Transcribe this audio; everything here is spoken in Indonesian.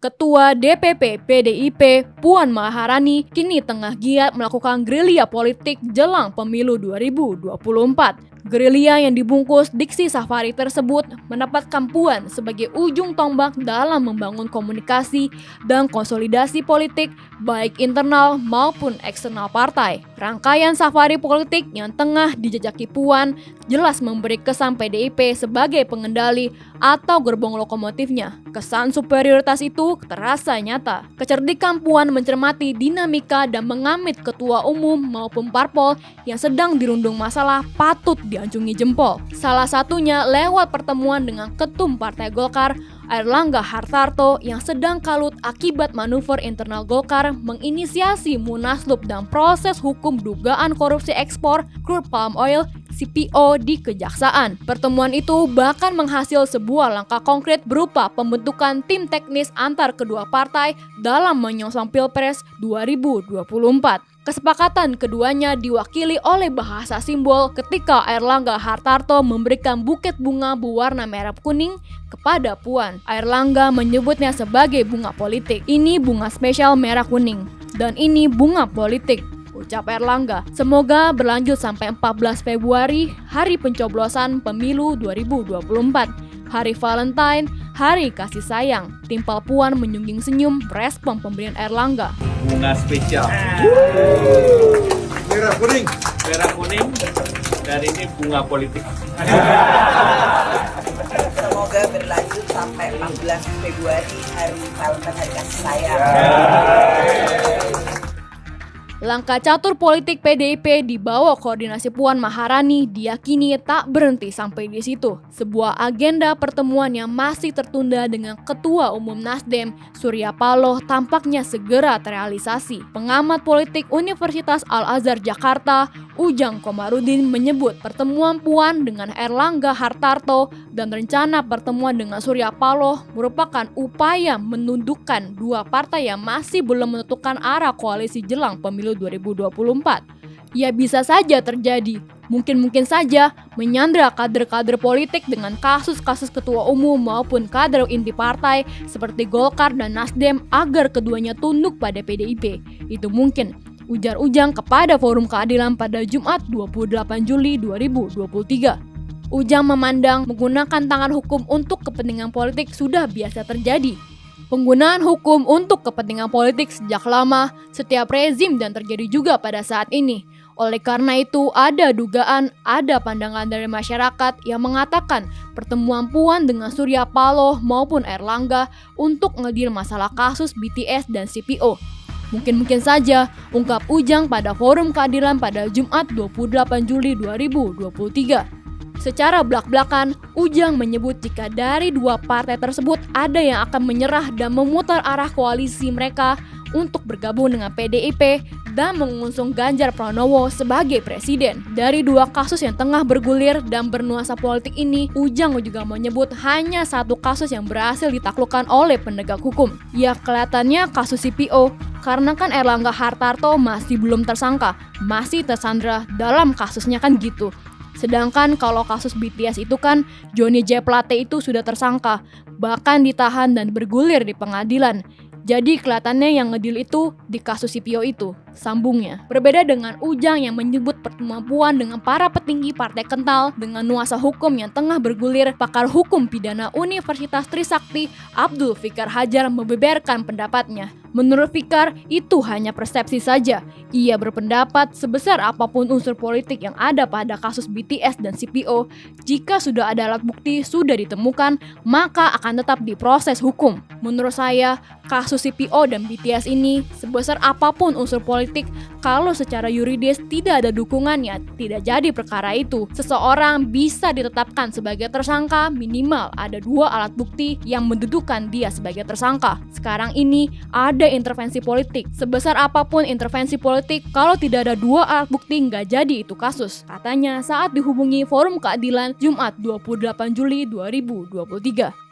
Ketua DPP PDIP Puan Maharani kini tengah giat melakukan gerilya politik jelang pemilu 2024. Gerilya yang dibungkus diksi safari tersebut mendapatkan Puan sebagai ujung tombak dalam membangun komunikasi dan konsolidasi politik baik internal maupun eksternal partai. Rangkaian safari politik yang tengah dijajaki Puan jelas memberi kesan PDIP sebagai pengendali atau gerbong lokomotifnya. Kesan superioritas itu terasa nyata. Kecerdikan Puan mencermati dinamika dan mengamit ketua umum maupun parpol yang sedang dirundung masalah patut diacungi jempol. Salah satunya lewat pertemuan dengan Ketum Partai Golkar, Airlangga Hartarto yang sedang kalut akibat manuver internal Golkar menginisiasi munaslup dan proses hukum dugaan korupsi ekspor crude palm oil CPO di Kejaksaan. Pertemuan itu bahkan menghasil sebuah langkah konkret berupa pembentukan tim teknis antar kedua partai dalam menyongsong Pilpres 2024. Kesepakatan keduanya diwakili oleh bahasa simbol ketika Airlangga Hartarto memberikan buket bunga berwarna merah kuning kepada Puan. Airlangga menyebutnya sebagai bunga politik. Ini bunga spesial merah kuning dan ini bunga politik, ucap Airlangga. Semoga berlanjut sampai 14 Februari, hari pencoblosan pemilu 2024. Hari Valentine, hari kasih sayang. Timpal Puan menyungging senyum respon pemberian Airlangga. Bunga spesial. Merah kuning. Merah kuning. Dan ini bunga politik. Semoga berlanjut sampai 14 Februari, hari Valentine, hari kasih sayang. Langkah catur politik PDIP di bawah koordinasi Puan Maharani diyakini tak berhenti sampai di situ. Sebuah agenda pertemuan yang masih tertunda dengan Ketua Umum Nasdem, Surya Paloh, tampaknya segera terrealisasi. Pengamat politik Universitas Al-Azhar Jakarta, Ujang Komarudin menyebut pertemuan Puan dengan Airlangga Hartarto dan rencana pertemuan dengan Surya Paloh merupakan upaya menundukkan dua partai yang masih belum menentukan arah koalisi jelang pemilu 2024. Ya bisa saja terjadi, mungkin saja menyandra kader-kader politik dengan kasus-kasus ketua umum maupun kader inti partai seperti Golkar dan Nasdem agar keduanya tunduk pada PDIP. Itu mungkin, ujar Ujang kepada Forum Keadilan pada Jumat 28 Juli 2023. Ujang memandang menggunakan tangan hukum untuk kepentingan politik sudah biasa terjadi. Penggunaan hukum untuk kepentingan politik sejak lama, setiap rezim dan terjadi juga pada saat ini. Oleh karena itu, ada dugaan, ada pandangan dari masyarakat yang mengatakan pertemuan Puan dengan Surya Paloh maupun Airlangga untuk ngedil masalah kasus BTS dan CPO. Mungkin saja, ungkap Ujang pada Forum Keadilan pada Jumat 28 Juli 2023. Secara belak-belakan, Ujang menyebut jika dari dua partai tersebut ada yang akan menyerah dan memutar arah koalisi mereka untuk bergabung dengan PDIP dan mengusung Ganjar Pranowo sebagai presiden. Dari dua kasus yang tengah bergulir dan bernuansa politik ini, Ujang juga menyebut hanya satu kasus yang berhasil ditaklukkan oleh penegak hukum. Ya, kelihatannya kasus CPO, karena kan Airlangga Hartarto masih belum tersangka, masih tersandra dalam kasusnya kan gitu. Sedangkan kalau kasus BTS itu kan Johnny J. Plate itu sudah tersangka, bahkan ditahan dan bergulir di pengadilan. Jadi kelihatannya yang ngedil itu di kasus CPO itu, sambungnya. Berbeda dengan Ujang yang menyebut pertemuan Puan dengan para petinggi partai kental dengan nuansa hukum yang tengah bergulir, pakar hukum pidana Universitas Trisakti Abdul Fikar Hajar membeberkan pendapatnya. Menurut Fikar, itu hanya persepsi saja. Ia berpendapat sebesar apapun unsur politik yang ada pada kasus BTS dan CPO, jika sudah ada alat bukti sudah ditemukan, maka akan tetap diproses hukum. Menurut saya, kasus CPO dan BTS ini sebesar apapun unsur politik, kalau secara yuridis tidak ada dukungannya, tidak jadi perkara itu. Seseorang bisa ditetapkan sebagai tersangka minimal ada dua alat bukti yang mendudukan dia sebagai tersangka. Sekarang ini ada intervensi politik. Sebesar apapun intervensi politik, kalau tidak ada dua alat bukti nggak jadi itu kasus, katanya saat dihubungi Forum Keadilan Jumat 28 Juli 2023.